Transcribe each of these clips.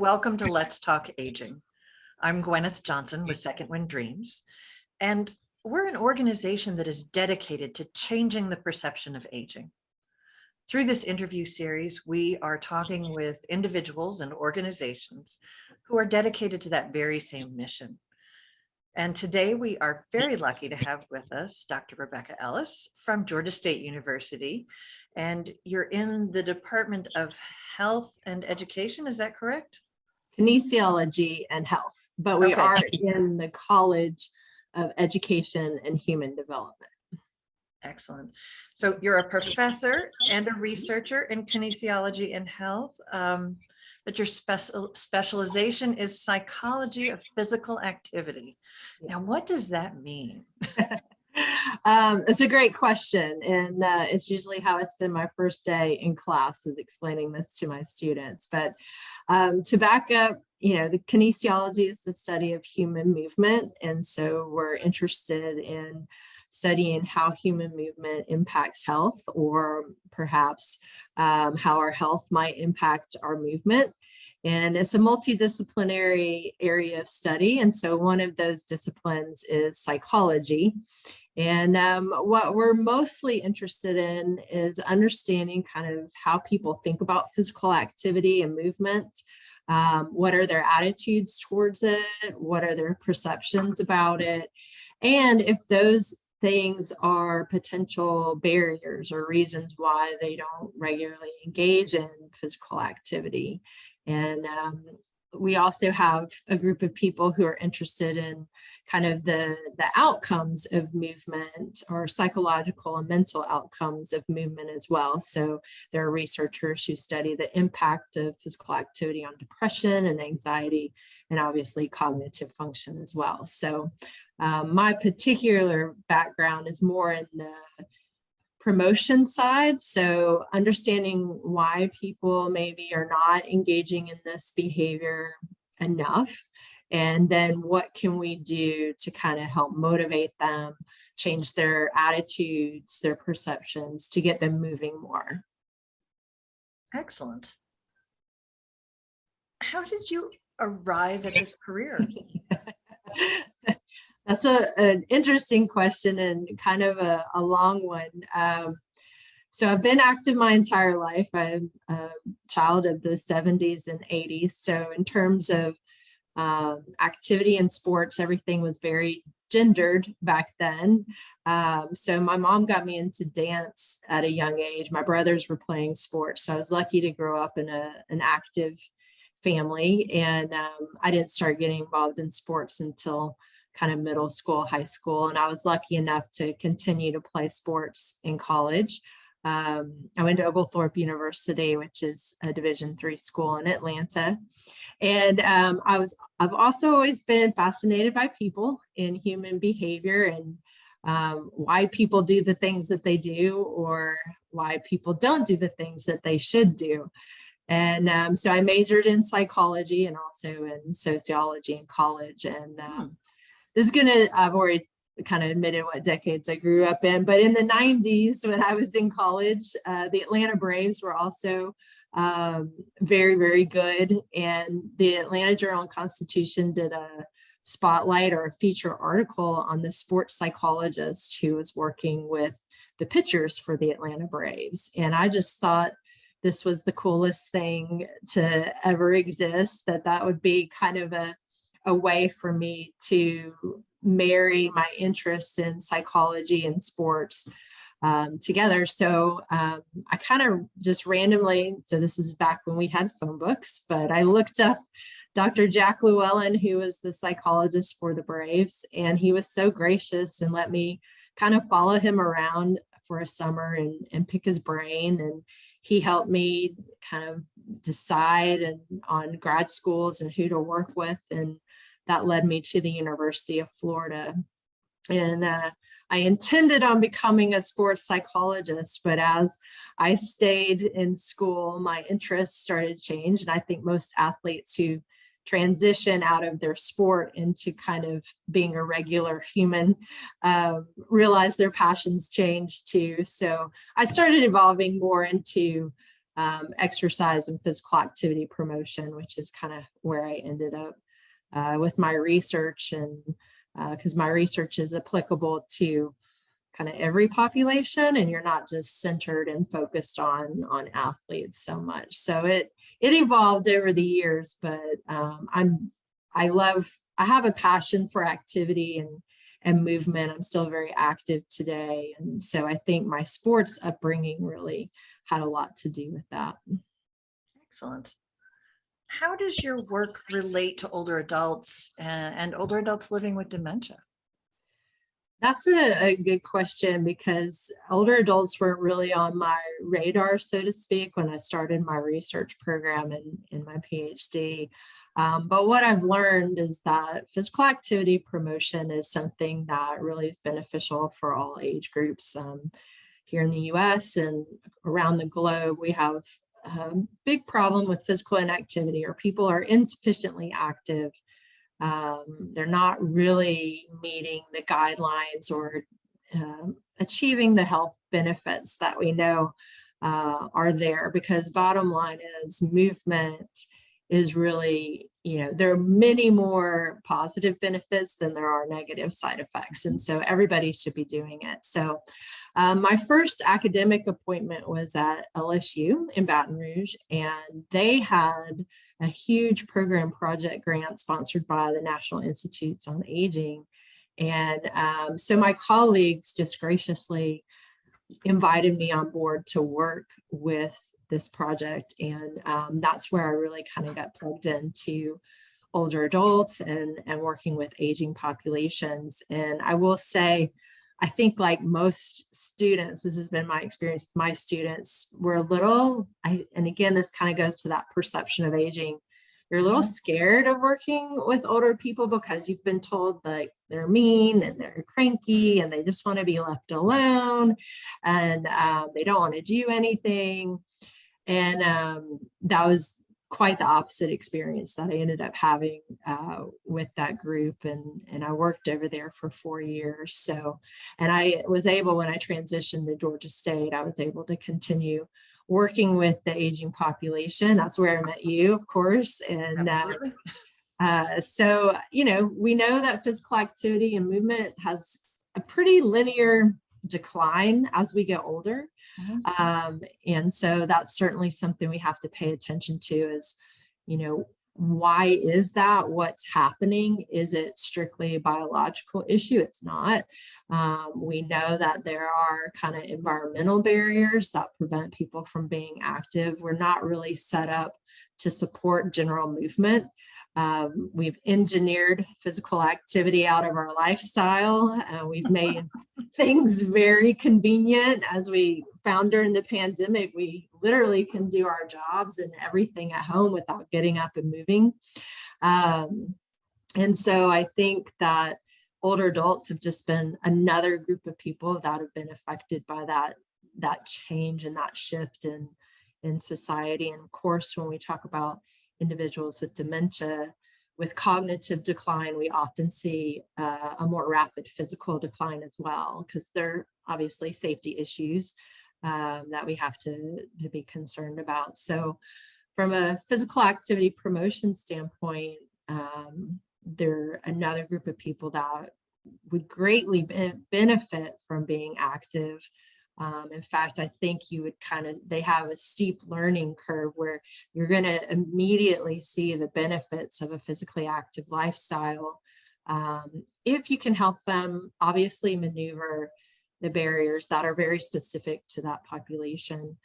welcome to Let's Talk Aging. I'm Gwyneth Johnson with Second Wind Dreams, and we're an organization that is dedicated to changing the perception of aging. Through this interview series, we are talking with individuals and organizations who are dedicated to that very same mission. And today we are very lucky to have with us Dr. Rebecca Ellis from Georgia State University. And you're in the Department of Health and Education, is that correct? Kinesiology and health, but we are in the College of Education and Human Development. Excellent. So you're a professor and a researcher in kinesiology and health, but your specialization is psychology of physical activity. Now, what does that mean? It's a great question, and it's usually how I spend my first day in class is explaining this to my students. But to back up, the kinesiology is the study of human movement, and so we're interested in studying how human movement impacts health, or perhaps how our health might impact our movement. And it's a multidisciplinary area of study. And so one of those disciplines is psychology. And what we're mostly interested in is understanding kind of how people think about physical activity and movement. What are their attitudes towards it? What are their perceptions about it? And if those things are potential barriers or reasons why they don't regularly engage in physical activity. And we also have a group of people who are interested in kind of the outcomes of movement, or psychological and mental outcomes of movement as well. So there are researchers who study the impact of physical activity on depression and anxiety, and obviously cognitive function as well. So my particular background is more in the promotion side, so understanding why people maybe are not engaging in this behavior enough, and then what can we do to kind of help motivate them, change their attitudes, their perceptions, to get them moving more. Excellent. How did you arrive at this career? That's an interesting question, and kind of a long one. So I've been active my entire life. I'm a child of the 70s and 80s. So in terms of activity in sports, everything was very gendered back then. So my mom got me into dance at a young age. My brothers were playing sports, so I was lucky to grow up in an active family. And I didn't start getting involved in sports until kind of middle school, high school. And I was lucky enough to continue to play sports in college. I went to Oglethorpe University, which is a Division III school in Atlanta. And I've also always been fascinated by people and human behavior, and why people do the things that they do, or why people don't do the things that they should do. And so I majored in psychology and also in sociology in college. And I've already kind of admitted what decades I grew up in, but in the 90s, when I was in college, the Atlanta Braves were also very, very good. And the Atlanta Journal-Constitution did a spotlight or a feature article on the sports psychologist who was working with the pitchers for the Atlanta Braves. And I just thought this was the coolest thing to ever exist, that would be kind of a way for me to marry my interest in psychology and sports together. So I kind of just randomly, so this is back when we had phone books, but I looked up Dr. Jack Llewellyn, who was the psychologist for the Braves, and he was so gracious and let me kind of follow him around for a summer and pick his brain. And he helped me kind of decide on grad schools and who to work with. And that led me to the University of Florida. And I intended on becoming a sports psychologist, but as I stayed in school, my interests started to change. And I think most athletes who transition out of their sport into kind of being a regular human realize their passions change too. So I started evolving more into exercise and physical activity promotion, which is kind of where I ended up with my research, and because my research is applicable to kind of every population, and you're not just centered and focused on athletes so much. So it evolved over the years, but I have a passion for activity and movement. I'm still very active today, and so I think my sports upbringing really had a lot to do with that. Excellent. How does your work relate to older adults and older adults living with dementia? That's a good question, because older adults weren't really on my radar, so to speak, when I started my research program in my PhD. But what I've learned is that physical activity promotion is something that really is beneficial for all age groups. Here in the US and around the globe, we have a big problem with physical inactivity, or people are insufficiently active. They're not really meeting the guidelines or achieving the health benefits that we know are there, because bottom line is movement is really, there are many more positive benefits than there are negative side effects. And so everybody should be doing it. So my first academic appointment was at LSU in Baton Rouge, and they had a huge program project grant sponsored by the National Institutes on Aging. And so my colleagues just graciously invited me on board to work with this project. And that's where I really kind of got plugged into older adults and working with aging populations. And I will say, I think like most students, this has been my experience, my students were a little, and again, this kind of goes to that perception of aging. You're a little scared of working with older people because you've been told that they're mean and they're cranky and they just want to be left alone, and they don't want to do anything. And that was quite the opposite experience that I ended up having with that group. And I worked over there for 4 years. So, and I was able, when I transitioned to Georgia State, I was able to continue working with the aging population. That's where I met you, of course. And so, we know that physical activity and movement has a pretty linear decline as we get older. And so that's certainly something we have to pay attention to is, why is that? What's happening? Is it strictly a biological issue? It's not. We know that there are kind of environmental barriers that prevent people from being active. We're not really set up to support general movement. We've engineered physical activity out of our lifestyle. We've made things very convenient. As we found during the pandemic, we literally can do our jobs and everything at home without getting up and moving. And so I think that older adults have just been another group of people that have been affected by that change and that shift in society. And of course, when we talk about individuals with dementia, with cognitive decline, we often see a more rapid physical decline as well, because there are obviously safety issues that we have to be concerned about. So from a physical activity promotion standpoint, they're another group of people that would greatly benefit from being active. In fact, I think they have a steep learning curve where you're going to immediately see the benefits of a physically active lifestyle. If you can help them obviously maneuver the barriers that are very specific to that population.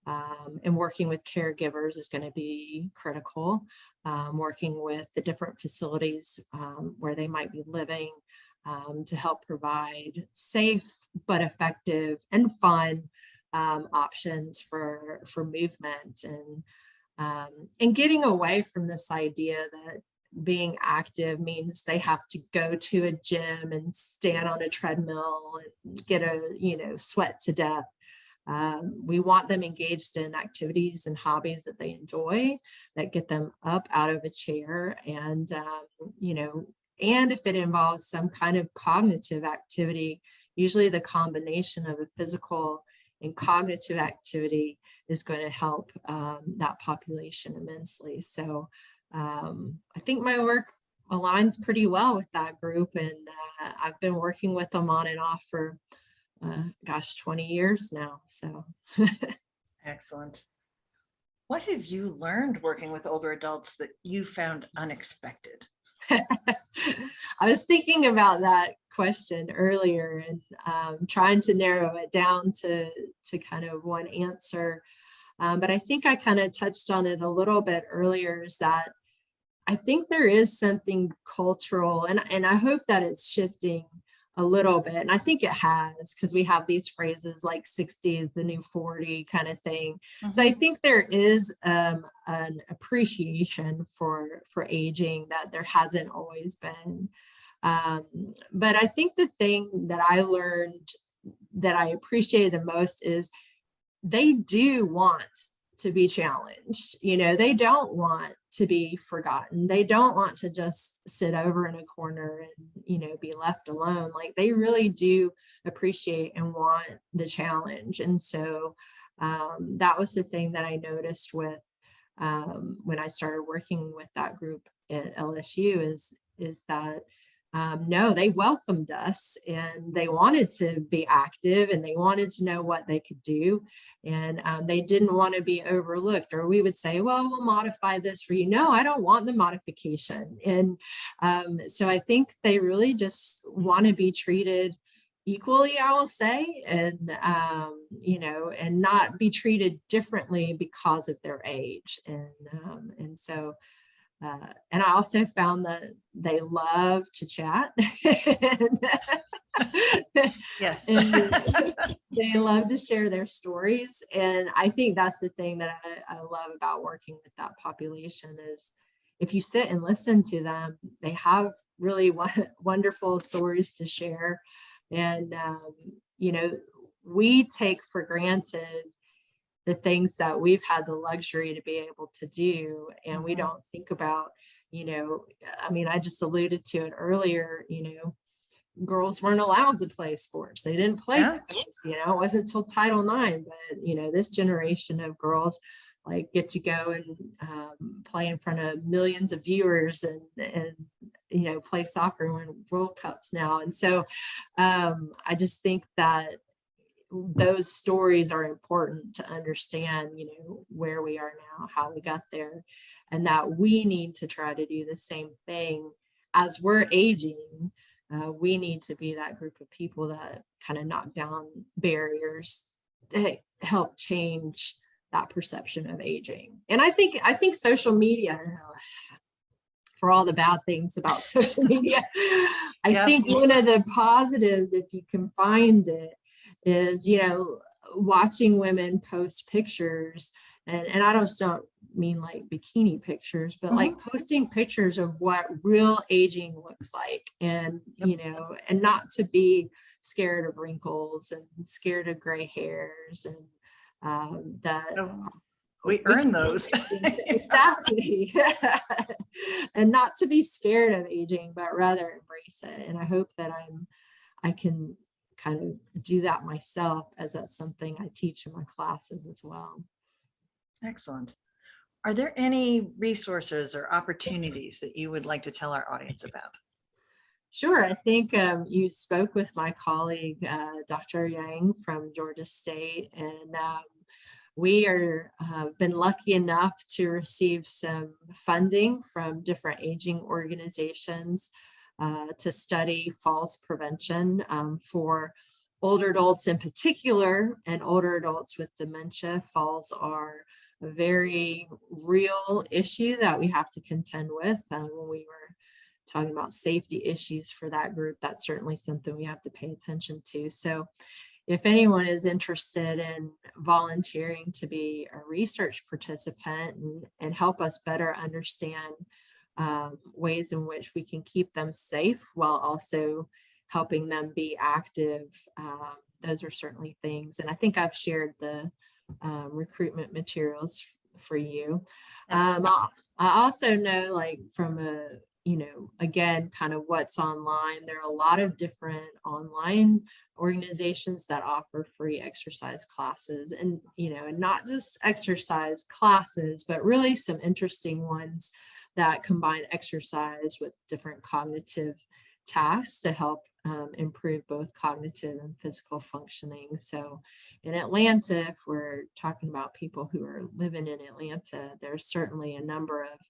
And working with caregivers is going to be critical. Working with the different facilities where they might be living, to help provide safe but effective and fun options for movement, and getting away from this idea that being active means they have to go to a gym and stand on a treadmill and get sweat to death. We want them engaged in activities and hobbies that they enjoy, that get them up out of a chair, and and if it involves some kind of cognitive activity, usually the combination of a physical and cognitive activity is going to help that population immensely. So I think my work aligns pretty well with that group, and I've been working with them on and off for 20 years now. So Excellent. What have you learned working with older adults that you found unexpected? I was thinking about that question earlier and trying to narrow it down to kind of one answer. But I think I kind of touched on it a little bit earlier, is that I think there is something cultural, and I hope that it's shifting a little bit. And I think it has, because we have these phrases like 60 is the new 40 kind of thing. Mm-hmm. So I think there is an appreciation for aging that there hasn't always been. But I think the thing that I learned that I appreciated the most is they do want to be challenged. You know, they don't want to be forgotten. They don't want to just sit over in a corner and, you know, be left alone. Like, they really do appreciate and want the challenge. And so that was the thing that I noticed with when I started working with that group at LSU is that no, they welcomed us and they wanted to be active and they wanted to know what they could do. And they didn't want to be overlooked, or we would say, well, we'll modify this for you. No, I don't want the modification. And so I think they really just want to be treated equally, I will say, and, you know, and not be treated differently because of their age. And so and I also found that they love to chat. Yes. And they love to share their stories. And I think that's the thing that I love about working with that population is if you sit and listen to them, they have really wonderful stories to share. And, you know, we take for granted the things that we've had the luxury to be able to do. And we don't think about, you know, I mean, I just alluded to it earlier, you know, girls weren't allowed to play sports. They didn't play sports, you know, it wasn't until Title IX, but, you know, this generation of girls like get to go and play in front of millions of viewers and, you know, play soccer and win World Cups now. And so I just think that those stories are important to understand, you know, where we are now, how we got there, and that we need to try to do the same thing as we're aging. We need to be that group of people that kind of knock down barriers to help change that perception of aging. And I think social media, for all the bad things about social media, I think one of the positives, if you can find it, is, you know, watching women post pictures, and I don't mean like bikini pictures, but like posting pictures of what real aging looks like, and you know, and not to be scared of wrinkles and scared of gray hairs, and that we earn those. Exactly. And not to be scared of aging, but rather embrace it. And I hope that I can kind of do that myself, as that's something I teach in my classes as well. Excellent. Are there any resources or opportunities that you would like to tell our audience about? Sure. I think you spoke with my colleague, Dr. Yang from Georgia State, and we are been lucky enough to receive some funding from different aging organizations to study falls prevention for older adults in particular, and older adults with dementia. Falls are a very real issue that we have to contend with. When we were talking about safety issues for that group, that's certainly something we have to pay attention to. So if anyone is interested in volunteering to be a research participant and help us better understand ways in which we can keep them safe while also helping them be active, those are certainly things. And I think I've shared the recruitment materials for you. I also know, like, from a, you know, again, kind of what's online, there are a lot of different online organizations that offer free exercise classes, and and not just exercise classes, but really some interesting ones that combine exercise with different cognitive tasks to help improve both cognitive and physical functioning. So in Atlanta, if we're talking about people who are living in Atlanta, there's certainly a number of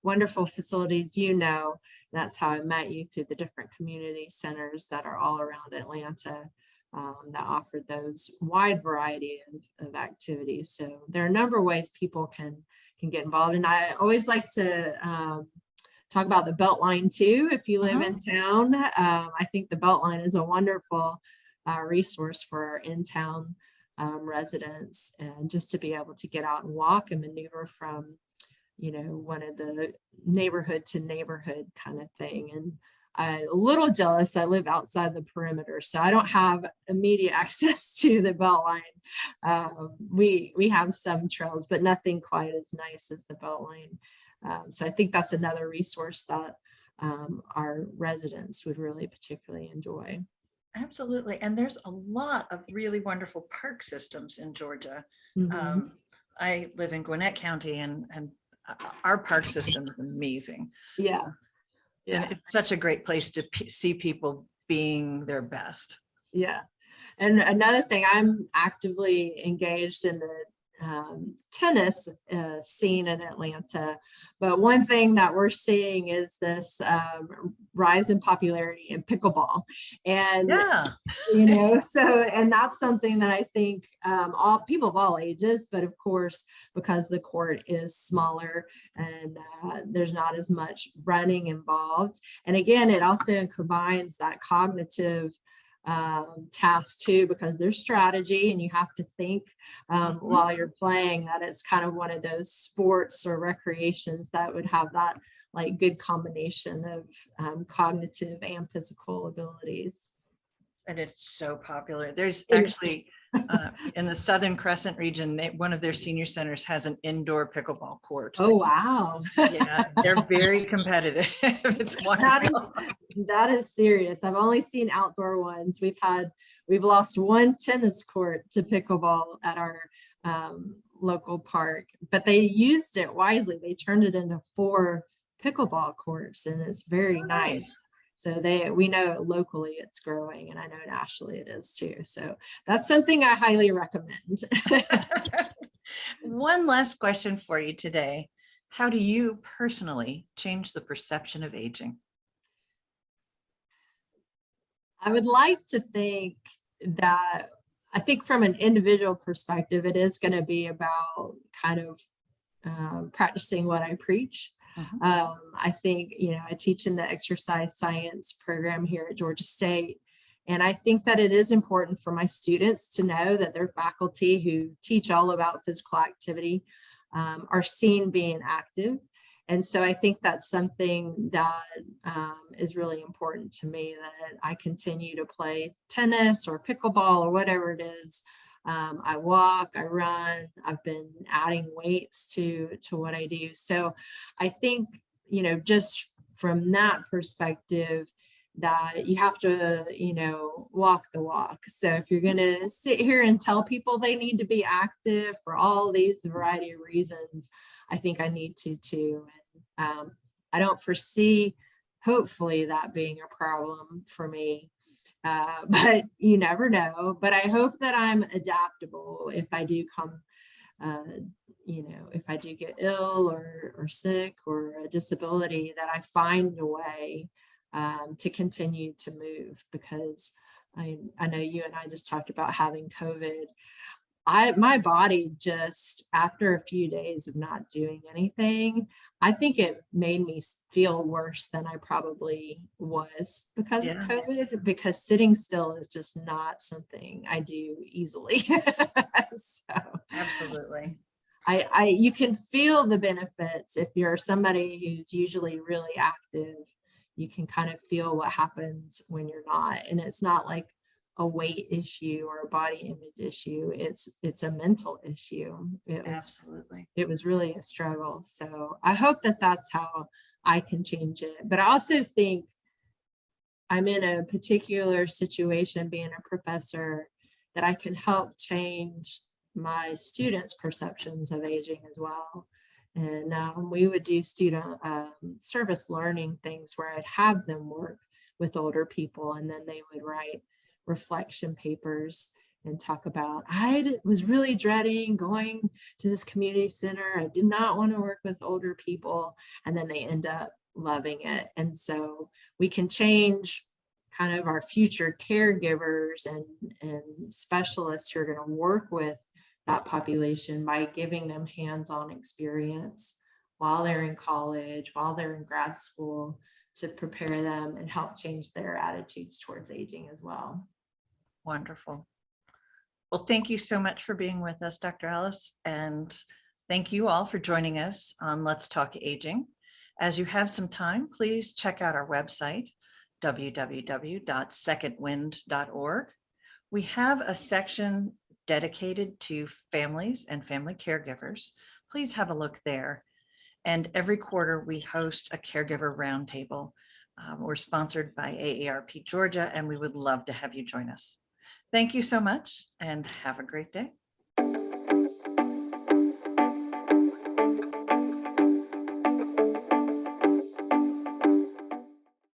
wonderful facilities. That's how I met you, through the different community centers that are all around Atlanta that offer those wide variety of activities. So there are a number of ways people can get involved. And I always like to talk about the Beltline too. If you live in town, I think the Beltline is a wonderful resource for our in-town residents, and just to be able to get out and walk and maneuver from one of the neighborhood to neighborhood kind of thing. And I'm a little jealous. I live outside the perimeter, so I don't have immediate access to the Beltline. We have some trails, but nothing quite as nice as the Beltline. So I think that's another resource that our residents would really particularly enjoy. Absolutely. And there's a lot of really wonderful park systems in Georgia. I live in Gwinnett County, and our park system is amazing. Yeah. And it's such a great place to see people being their best. Yeah. And another thing, I'm actively engaged in the tennis scene in Atlanta. But one thing that we're seeing is this rise in popularity in pickleball. And, and that's something that I think all people of all ages, but of course, because the court is smaller and there's not as much running involved. And again, it also combines that cognitive task too, because there's strategy and you have to think while you're playing, that it's kind of one of those sports or recreations that would have that like good combination of cognitive and physical abilities. And it's so popular. There's actually in the Southern Crescent region, one of their senior centers has an indoor pickleball court. Oh, wow. Yeah, they're very competitive. It's wonderful. That is serious. I've only seen outdoor ones. We've lost one tennis court to pickleball at our local park, but they used it wisely. They turned it into 4 pickleball courts, and it's very nice. So we know locally it's growing, and I know nationally it is too. So that's something I highly recommend. One last question for you today. How do you personally change the perception of aging? I would like to think that, I think from an individual perspective, it is going to be about kind of practicing what I preach. I think, I teach in the exercise science program here at Georgia State. And I think that it is important for my students to know that their faculty who teach all about physical activity are seen being active. And so I think that's something that is really important to me, that I continue to play tennis or pickleball or whatever it is. I walk, I run, I've been adding weights to what I do. So I think, just from that perspective, that you have to, walk the walk. So if you're going to sit here and tell people they need to be active for all these variety of reasons, I think I need to too. And I don't foresee, hopefully, that being a problem for me. But you never know. But I hope that I'm adaptable if I do come, if I do get ill or sick or a disability, that I find a way to continue to move, because I know you and I just talked about having COVID. My body just, after a few days of not doing anything, I think it made me feel worse than I probably was because of COVID, because sitting still is just not something I do easily. So Absolutely. You can feel the benefits if you're somebody who's usually really active. You can kind of feel what happens when you're not, and it's not like a weight issue or a body image issue. It's a mental issue. Absolutely. It was really a struggle. So I hope that that's how I can change it. But I also think I'm in a particular situation being a professor that I can help change my students' perceptions of aging as well. And we would do student service learning things where I'd have them work with older people, and then they would write reflection papers and talk about, I was really dreading going to this community center. I did not want to work with older people. And then they end up loving it. And so we can change kind of our future caregivers and specialists who are going to work with that population by giving them hands-on experience while they're in college, while they're in grad school, to prepare them and help change their attitudes towards aging as well. Wonderful. Well, thank you so much for being with us, Dr. Ellis, and thank you all for joining us on Let's Talk Aging. As you have some time, please check out our website, www.secondwind.org. We have a section dedicated to families and family caregivers. Please have a look there. And every quarter we host a caregiver roundtable. We're sponsored by AARP Georgia, and we would love to have you join us. Thank you so much and have a great day.